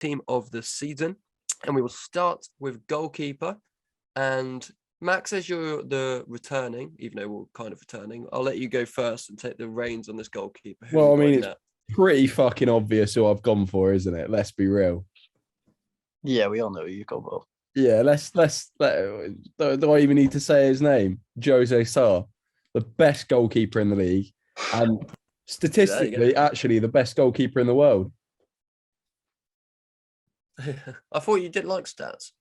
team of the season. And we will start with goalkeeper. And Max, as you're the returning, even though we're kind of returning, I'll let you go first and take the reins on this goalkeeper. Well, I mean, it's pretty fucking obvious who I've gone for, isn't it? Let's be real. Yeah, we all know who you go for. Yeah, do I even need to say his name? Jose Sarr, the best goalkeeper in the league, and statistically, actually, the best goalkeeper in the world. I thought you didn't like stats.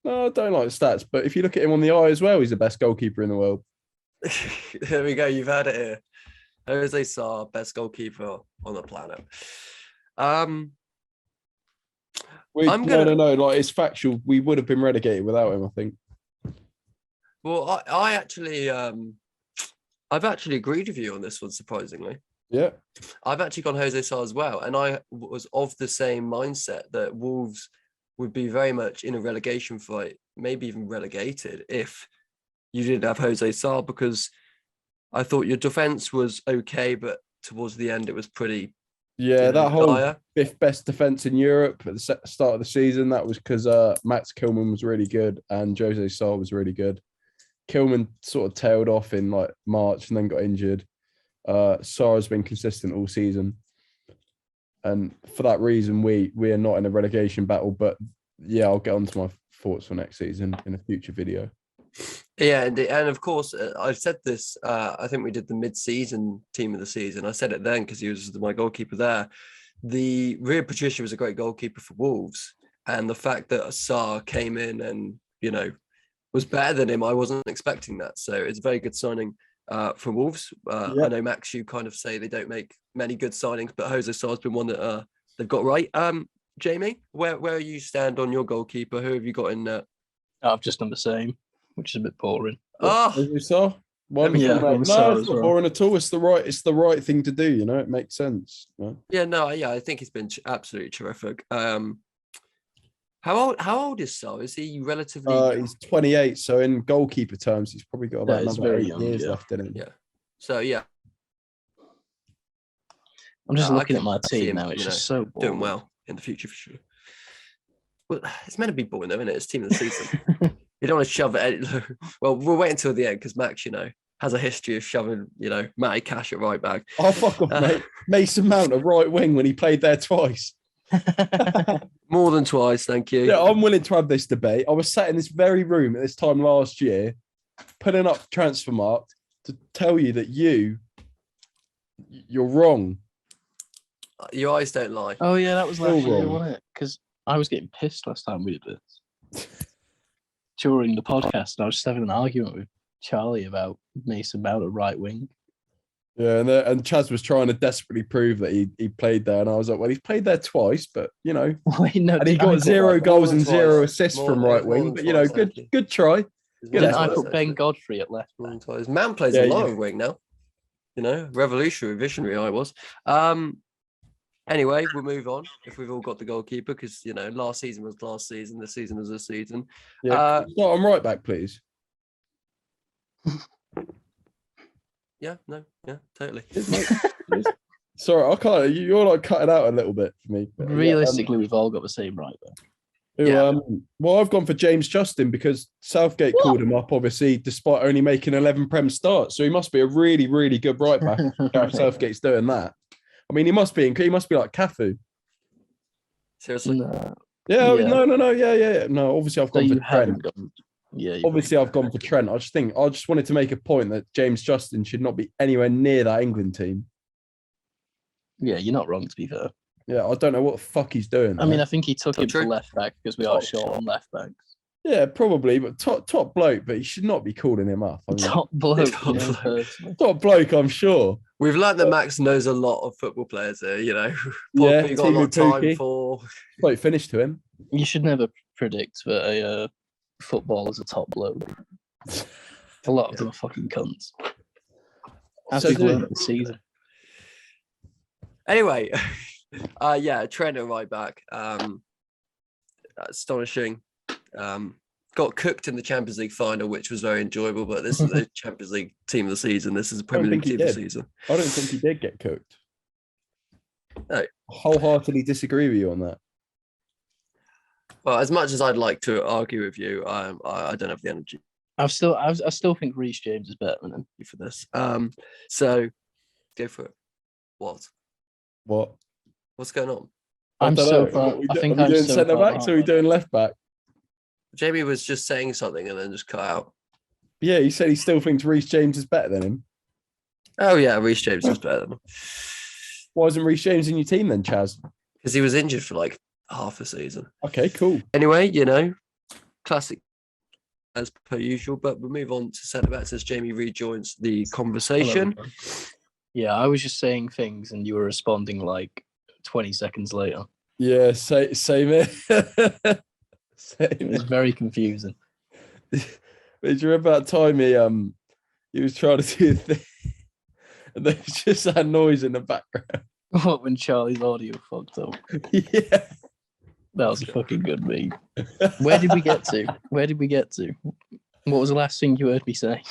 No, I don't like stats, but if you look at him on the eye as well, he's the best goalkeeper in the world. There we go. You've heard it here. Jose Sarr, best goalkeeper on the planet. No. Like, it's factual. We would have been relegated without him, I think. Well, I actually, I've actually agreed with you on this one, surprisingly. Yeah. I've actually gone Jose Sarr as well. And I was of the same mindset that Wolves would be very much in a relegation fight, maybe even relegated, if you didn't have Jose Sarr, because I thought your defence was okay, but towards the end it was pretty... Yeah, that whole fifth best defence in Europe at the start of the season, that was because Max Kilman was really good and Jose Sarr was really good. Kilman sort of tailed off in like March and then got injured. Sarr has been consistent all season. And for that reason, we are not in a relegation battle. But yeah, I'll get on to my thoughts for next season in a future video. Yeah, and of course, I've said this, I think we did the mid-season team of the season. I said it then because he was my goalkeeper there. The Riyad Patricia was a great goalkeeper for Wolves. And the fact that Sarr came in and, was better than him, I wasn't expecting that. So it's a very good signing for Wolves. I know, Max, you kind of say they don't make many good signings, but Jose Sarr's been one that they've got right. Jamie, where you stand on your goalkeeper? Who have you got in there? I've just done the same, which is a bit boring. Sarr? No, it's not boring at all. It's the right thing to do. It makes sense. I think he's been absolutely terrific. How old is Sarr? Is he relatively? He's 28. So in goalkeeper terms, he's probably got about another 8 years left in him. Yeah. So yeah. I'm just looking at my team now. It's just so boring. Doing well in the future for sure. Well, it's meant to be boring though, isn't it? It's team of the season. You don't want to shove it. Well, we'll wait until the end because Max, has a history of shoving, Matty Cash at right back. Oh, fuck off, mate. Mason Mount at right wing when he played there twice. More than twice, thank you. Yeah, I'm willing to have this debate. I was sat in this very room at this time last year, putting up Transfermarkt to tell you that you're wrong. Your eyes don't lie. Oh yeah, that was last year, wasn't it? Because I was getting pissed last time we did this. During the podcast, and I was just having an argument with Charlie about Mason Mount at right wing. Yeah, and Chaz was trying to desperately prove that he played there, and I was like, well, he's played there twice, but and he got 0 goals and 0 assists from right wing. But good try. I put Ben Godfrey at left. Mount plays a lot of wing now. Revolutionary, visionary I was. Anyway, we'll move on if we've all got the goalkeeper because last season was last season, this season was this season. Yeah, start on right back, please. Yeah, totally. Sorry, I can't. You're like cutting out a little bit for me. Realistically, we've all got the same right back. Well, I've gone for James Justin because Southgate called him up, obviously, despite only making 11 Prem starts. So he must be a really, really good right back. If Southgate's doing that. I mean, he must be like Cafu. Seriously? No. Yeah. No. Yeah. No, obviously I've gone for Trent. Obviously I've gone for Trent. I just wanted to make a point that James Justin should not be anywhere near that England team. Yeah, you're not wrong, to be fair. Yeah, I don't know what the fuck he's doing. I mean, I think he took him to left back because we are short on left backs. Yeah, probably, but top bloke, but he should not be calling him up. I mean, top bloke. Top bloke, I'm sure. We've learned that Max knows a lot of football players here, You got a lot of time for... Quite finished to him. You should never predict that a footballer's a top bloke. A lot of them are fucking cunts. As we've learned this season. Anyway, Trent at right back. Astonishing. Got cooked in the Champions League final, which was very enjoyable, but this is the Champions League team of the season. This is the Premier League team of the season. I don't think he did get cooked. No. Wholeheartedly disagree with you on that. Well, as much as I'd like to argue with you, I don't have the energy I still think Reece James is better than him. for this. So go for it. What? What's going on? I'm don't so know. far. Are we I think doing I'm so centre far backs or are we behind. doing left back? Jamie was just saying something and then just cut out. Yeah, he said he still thinks Reece James is better than him. Oh yeah, Reece James is better than him Why isn't Reece James in your team then, Chaz? because he was injured for like half a season. Okay, cool. Anyway, classic as per usual. But we'll move on to centre backs as Jamie rejoins the conversation. Yeah, I was just saying things and you were responding like 20 seconds later. Yeah, same here. It Same was very confusing. Do you remember that time he was trying to do the thing and there was just that noise in the background? What, when Charlie's audio fucked up? Yeah. That was a fucking good meme. Where did we get to? What was the last thing you heard me say?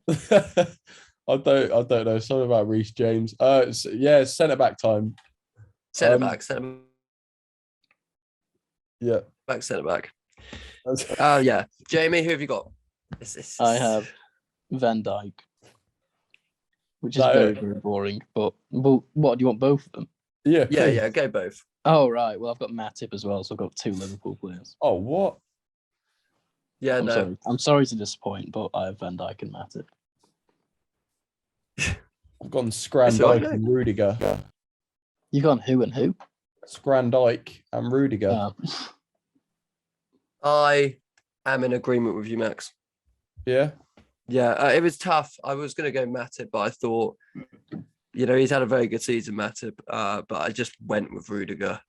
I don't know. Something about Reece James. Yeah, centre back time. Centre Um, back, centre Yeah. back, centre back. Yeah, Jamie, who have you got? I have Van Dijk, which is No, very, very boring. But what, do you want both of them? Yeah. Yeah, please. yeah, go both. Oh, right. Well, I've got Matip as well, so I've got 2 Liverpool players. Oh, what? Yeah, I'm no. sorry. I'm sorry to disappoint, but I have Van Dijk and Matip. I've gone Scran It's all right, Dyke and Rudiger. You gone who and who? Scran Dyke and Rudiger. I am in agreement with you, Max. Yeah. Yeah, it was tough. I was going to go Matip, but I thought, he's had a very good season, Matip. But I just went with Rudiger.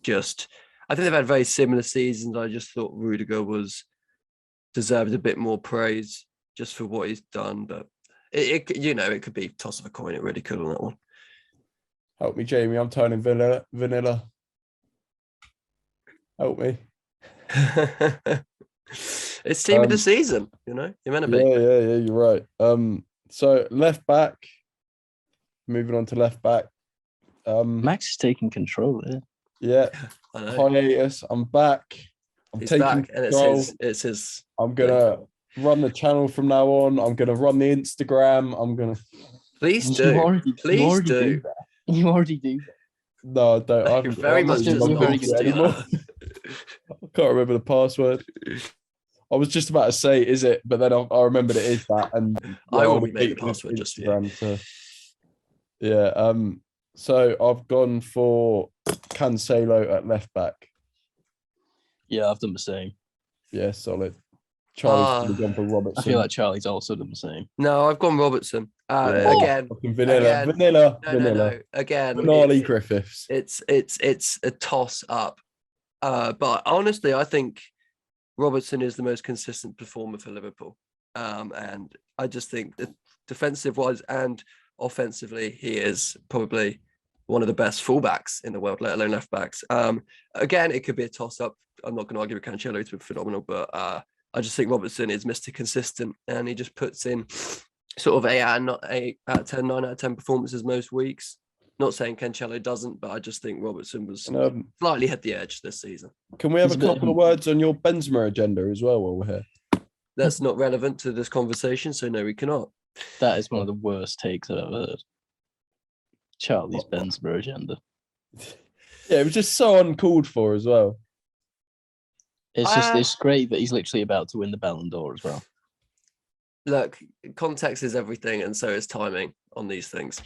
I think they've had very similar seasons. I just thought Rudiger deserved a bit more praise just for what he's done. But it could be toss of a coin. It really could on that one. Help me, Jamie. I'm turning vanilla. Help me. It's team of the season, you're meant to be. Yeah, you're right. So left back. Moving on to left back. Max is taking control there. Yeah. I know. Hiatus. I'm back. I'm He's taking back, and control. it's his. I'm gonna run the channel from now on. I'm gonna run the Instagram. I'm gonna. Please do. Please do. You already do that. No, I don't. I You haven't- very I'm much not does logged not into do it anymore. that. I can't remember the password. I was just about to say, is it? But then I remembered it is that, and I will the remake the link with password just for you. Instagram to- Yeah. So I've gone for Cancelo at left back. Yeah, I've done the same. Yeah, solid. Charlie's probably gone for I Robertson. feel like Charlie's also done the same. No, I've gone Robertson. Yeah. Again, Fucking vanilla. again. Vanilla. no. Again, Finale Griffiths. it's a toss up. But honestly, I think Robertson is the most consistent performer for Liverpool. And I just think that defensive wise and offensively, he is probably one of the best fullbacks in the world, let alone left backs. Again, it could be a toss up. I'm not going to argue with Cancelo, it's been phenomenal, but I just think Robertson is Mr. Consistent, and he just puts in sort of 8 out of 10, 9 out of 10 performances most weeks. Not saying Cancelo doesn't, but I just think Robertson was slightly hit the edge this season. Can we have He's a a bit- couple of words on your Benzema agenda as well while we're here? That's not relevant to this conversation, so no, we cannot. That is one of the worst takes I've ever heard. Charlie's Benzema agenda. Yeah, it was just so uncalled for as well. It's great that he's literally about to win the Ballon d'Or as well. Look, context is everything, and so is timing on these things.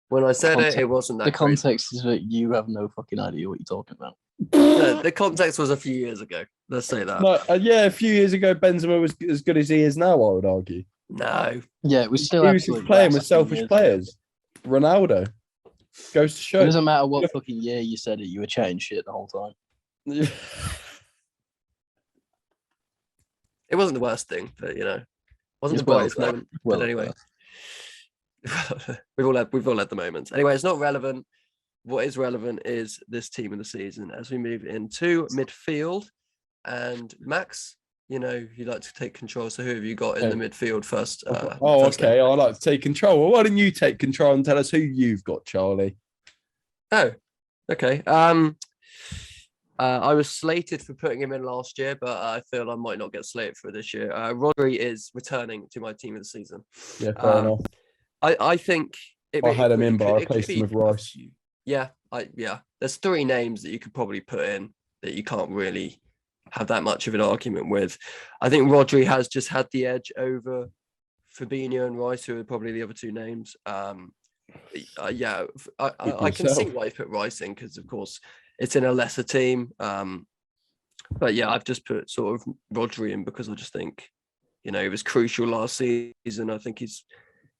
When I said it wasn't that The great. context is that you have no fucking idea what you're talking about. No, the context was a few years ago. Let's say that. No, yeah, a few years ago, Benzema was as good as he is now, I would argue. No. Yeah, it was still He was just absolute playing gas with a few selfish years ago. players. Ronaldo goes to It show. doesn't matter what fucking year you said it, you were chatting shit the whole time. It wasn't the worst thing, but wasn't It's the well brightest done. moment. Well But anyway, done. we've all had the moments. Anyway, it's not relevant. What is relevant is this team of the season as we move into midfield. And Max, you like to take control. So who have you got in the midfield first? First okay. I like to take control. Well, why don't you take control and tell us who you've got, Charlie? Oh, okay. I was slated for putting him in last year, but I feel I might not get slated for this year. Rodri is returning to my team of the season. Yeah, fair enough. I think I had him in, but I could replaced him be with Rice. Yeah, there's 3 names that you could probably put in that you can't really have that much of an argument with. I think Rodri has just had the edge over Fabinho and Rice, who are probably the other 2 names. I can see why you put Rice in because, of course, it's in a lesser team. But yeah, I've just put sort of Rodri in because I just think, he was crucial last season. I think he's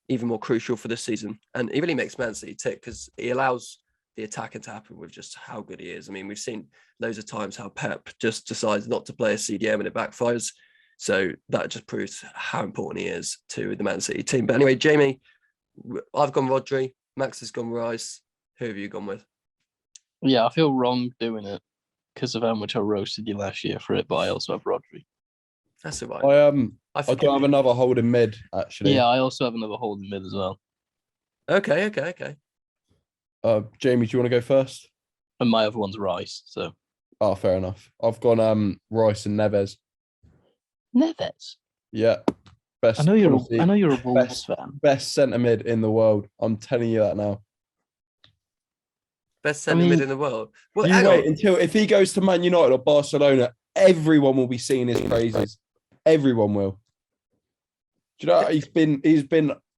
even more crucial for this season, and he really makes Man City tick because he allows the attacking to happen with just how good he is. I mean, we've seen loads of times how Pep just decides not to play a CDM and it backfires. So that just proves how important he is to the Man City team. But anyway, Jamie, I've gone Rodri. Max has gone Rice. Who have you gone with? Yeah, I feel wrong doing it because of how much I roasted you last year for it, but I also have Rodri. That's all right. I do have another holding mid, actually. Yeah, I also have another holding mid as well. Okay. Jamie, do you want to go first? And my other one's Rice, so. Oh, fair enough. I've gone Rice and Neves. Neves? Yeah. Best. I know you're a Wolves fan. Best centre mid in the world. I'm telling you that now. Best centre mid in the world. Well, you wait until if he goes to Man United or Barcelona, everyone will be singing his praises. Everyone will. Do you know he's been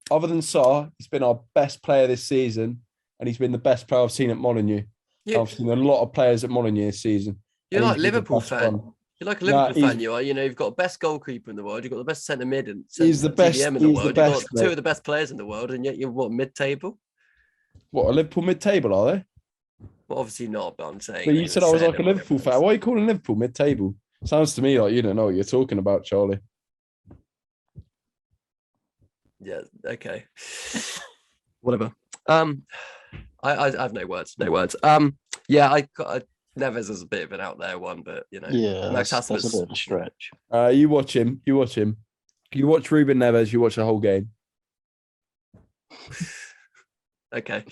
other than Sarr, he's been our best player this season, and he's been the best player I've seen at Molineux. I've seen a lot of players at Molineux this season. You're like Liverpool fan. You're like a Liverpool fan. You are. You've got the best goalkeeper in the world. You've got the best centre mid and he's the best CDM in the world. You've got 2 of the best players in the world, and yet you're mid-table. What, a Liverpool mid-table, are they? Well, obviously not, but I'm saying. But you said I was like a Liverpool fan. Why are you calling Liverpool mid-table? Sounds to me like you don't know what you're talking about, Charlie. Yeah. Okay. Whatever. I have no words. Yeah. I Neves is a bit of an out there one, but yeah, that's a bit of a stretch. You watch him. You watch Ruben Neves. You watch the whole game. Okay.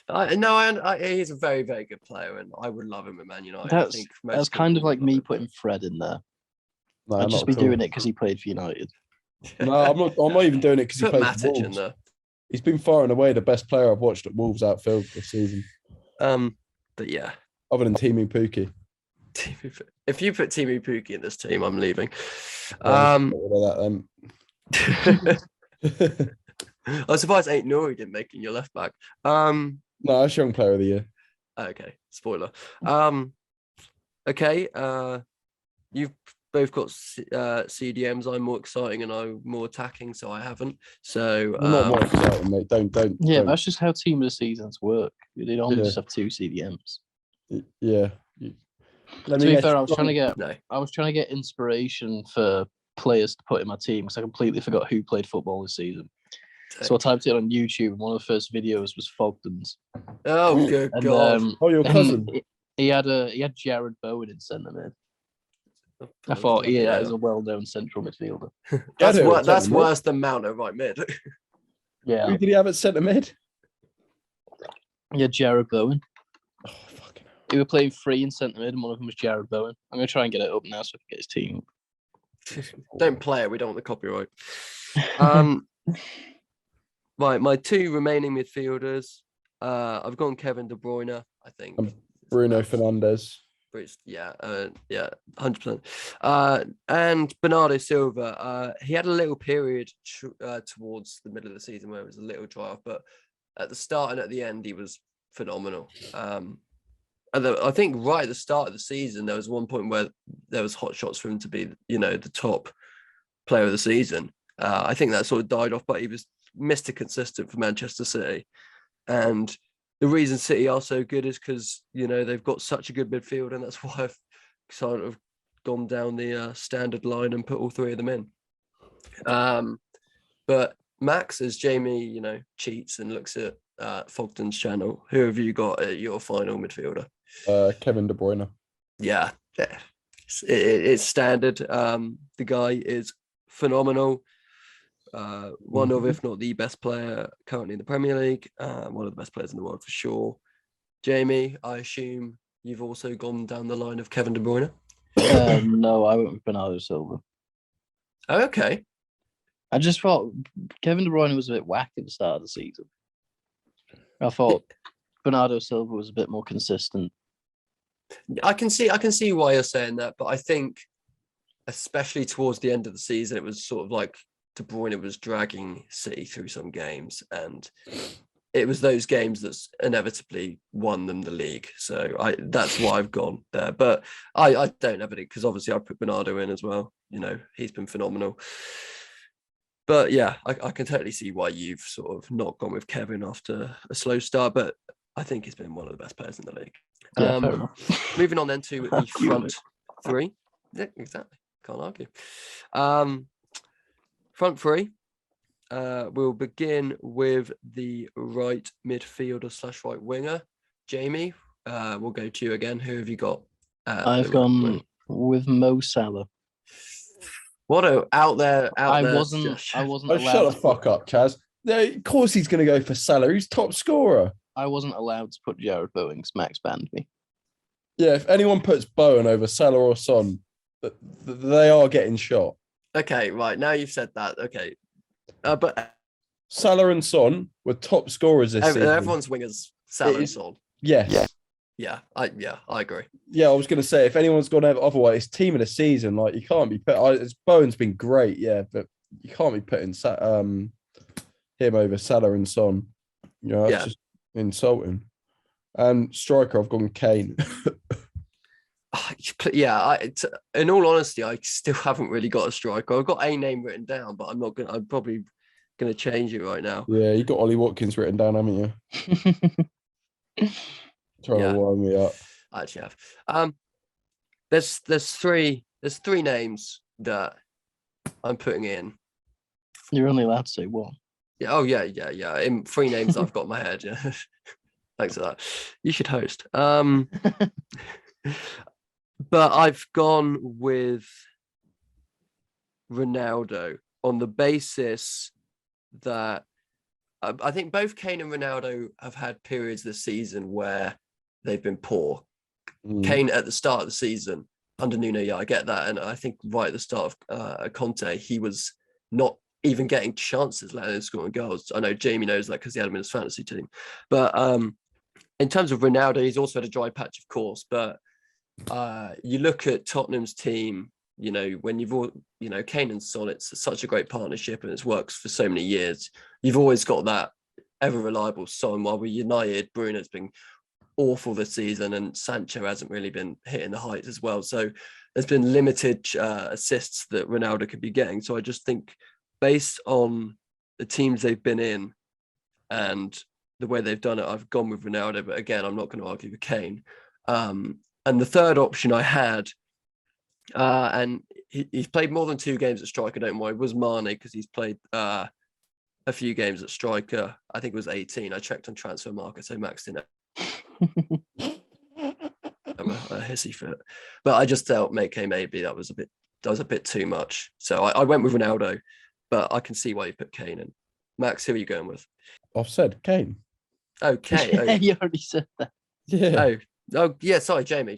He's a very, very good player, and I would love him at Man United. That's kind of like me putting Fred in there. No, I'd just be doing it because he played for United. No, I'm not even doing it because he played for Wolves. In there. He's been far and away the best player I've watched at Wolves outfield this season. But yeah. Other than Timu Pukki. If you put Timu Pukki in this team, I'm leaving. I'm surprised Ain't Nuri didn't make in your left back. No, that's young player of the year. Okay, spoiler. Okay. You've both got CDMs. I'm more exciting and I'm more attacking, so I haven't. So not more exciting, mate. Don't. Yeah, don't. That's just how team of the seasons work. They don't just have 2 CDMs. Yeah. To be fair, I was trying to get inspiration for players to put in my team because I completely forgot who played football this season. So I typed it on YouTube, and one of the first videos was Fogden's. Oh, good God! Your cousin. He had Jared Bowen in centre mid. I thought, yeah, as a well-known central midfielder. That's worse than Mount at right mid. Yeah. Who did he have at centre mid? Yeah, Jared Bowen. Oh, fucking hell. He were playing 3 in centre mid, and one of them was Jared Bowen. I'm going to try and get it up now so I can get his team. Don't play it. We don't want the copyright. Right, my 2 remaining midfielders. I've gone Kevin De Bruyne. I think Bruno Fernandes. Yeah, 100%. And Bernardo Silva. He had a little period towards the middle of the season where it was a little dry off, but at the start and at the end, he was phenomenal. And I think right at the start of the season, there was one point where there was hot shots for him to be, the top player of the season. I think that sort of died off, but he was Mr. Consistent for Manchester City. And the reason City are so good is because, they've got such a good midfield, and that's why I've sort of gone down the standard line and put all 3 of them in. But Max, as Jamie, cheats and looks at Fogden's channel, who have you got at your final midfielder? Kevin De Bruyne. Yeah. It's standard. The guy is phenomenal. One of, if not the best player currently in the Premier League, one of the best players in the world for sure. Jamie, I assume you've also gone down the line of Kevin De Bruyne? No, I went with Bernardo Silva. Oh, okay. I just thought Kevin De Bruyne was a bit whack at the start of the season. I thought Bernardo Silva was a bit more consistent. I can see why you're saying that, but I think, especially towards the end of the season, it was sort of like De Bruyne was dragging City through some games, and it was those games that inevitably won them the league. So that's why I've gone there. But I don't have it because obviously I put Bernardo in as well. You know, he's been phenomenal. But yeah, I can totally see why you've sort of not gone with Kevin after a slow start. But I think he's been one of the best players in the league. Yeah, moving on then to the front three. Yeah, exactly. Can't argue. Front three. We'll begin with the right midfielder / right winger. Jamie, we'll go to you again. Who have you got? I've gone with Mo Salah. What out there. I wasn't allowed. Shut the fuck up, Chaz. Yeah, of course he's going to go for Salah. He's top scorer. I wasn't allowed to put Jared Bowen because Max banned me. Yeah, if anyone puts Bowen over Salah or Son, they are getting shot. Okay, right. Now you've said that. Okay. But Salah and Son were top scorers this season. Everyone's wingers, Salah and Son. Yes. Yeah, I agree. Yeah, I was going to say, if anyone's going to have otherwise, team of the season, like you can't be put. Bowen's been great, yeah, but you can't be putting him over Salah and Son. You know, that's just insulting. And striker, I've gone Kane. Yeah, in all honesty, I still haven't really got a striker. I've got a name written down, but I'm probably gonna change it right now. Yeah, you got Ollie Watkins written down, haven't you? Trying to wind me up. I actually have. There's three names that I'm putting in. You're only allowed to say one. Yeah. Oh yeah. In 3 names I've got in my head. Yeah. Thanks for that. You should host. But I've gone with Ronaldo on the basis that I think both Kane and Ronaldo have had periods this season where they've been poor. Kane at the start of the season under Nuno, I get that. And I think right at the start of Conte, he was not even getting chances, let alone scoring goals. I know Jamie knows that because he had him in his fantasy team. But in terms of Ronaldo, he's also had a dry patch, of course. But you look at Tottenham's team, you know, when you've all, you know, Kane and Son, it's such a great partnership and it's worked for so many years. You've always got that ever reliable Son. While we're United, Bruno's been awful this season and Sancho hasn't really been hitting the heights as well. So there's been limited assists that Ronaldo could be getting. So I just think based on the teams they've been in and the way they've done it, I've gone with Ronaldo. But again, I'm not going to argue with Kane. And the third option I had, and he's played more than 2 games at striker, don't worry, was Mane, because he's played a few games at striker. I think it was 18. I checked on Transfer Market, so Max didn't. I'm a hissy fit. But I just felt maybe that was a bit too much. So I went with Ronaldo, but I can see why you put Kane in. Max, who are you going with? I've said Kane. Okay. Yeah, you already said that. Yeah. Oh, yeah. Sorry, Jamie.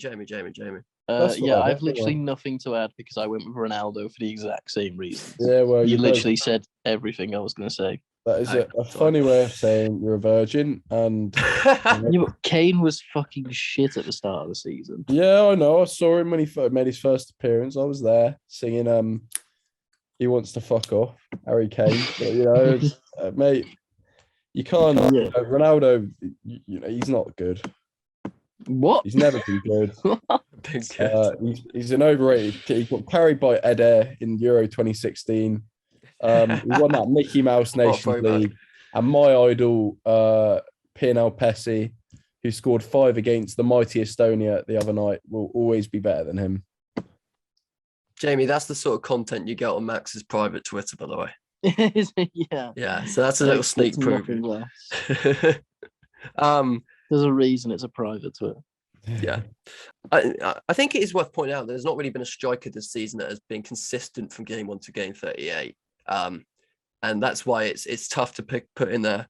I've literally nothing to add because I went with Ronaldo for the exact same reasons. Yeah, well, you literally said everything I was going to say. That is a funny way of saying you're a virgin. And Kane was fucking shit at the start of the season. Yeah, I know. I saw him when he made his first appearance. I was there singing He Wants to Fuck Off, Harry Kane. But, you know, mate, you can't. Ronaldo, you know, he's not good. What? He's never been good. He's an overrated kid. He got carried by Eder in Euro 2016. He won that Mickey Mouse Nations League. And my idol, P&L Pessi, who scored 5 against the mighty Estonia the other night, will always be better than him. Jamie, that's the sort of content you get on Max's private Twitter, by the way. Yeah. Yeah, so that's a little sneak preview. There's a reason it's a private Twitter. Yeah. I think it is worth pointing out that there's not really been a striker this season that has been consistent from game 1 to game 38. And that's why it's tough to put in there.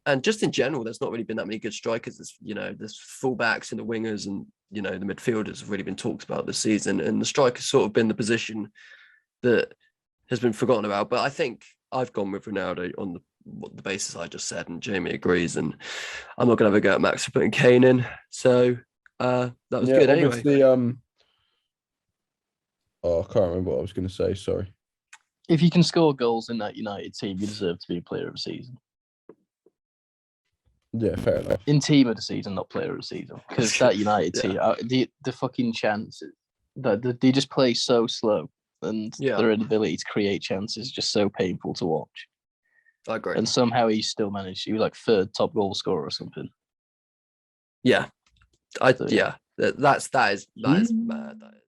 And just in general, there's not really been that many good strikers. There's fullbacks and the wingers, and the midfielders have really been talked about this season, and the striker's sort of been the position that has been forgotten about. But I think I've gone with Ronaldo on the basis I just said, and Jamie agrees. And I'm not going to have a go at Max for putting Kane in. So that was good obviously, anyway. I can't remember what I was going to say. Sorry. If you can score goals in that United team, you deserve to be player of the season. Yeah, fair enough. In team of the season, not player of the season, because that United team, the fucking chances that they just play so slow, and their inability to create chances is just so painful to watch. I agree. And somehow he still managed. He was like third top goal scorer or something. Yeah, that is mad. That is.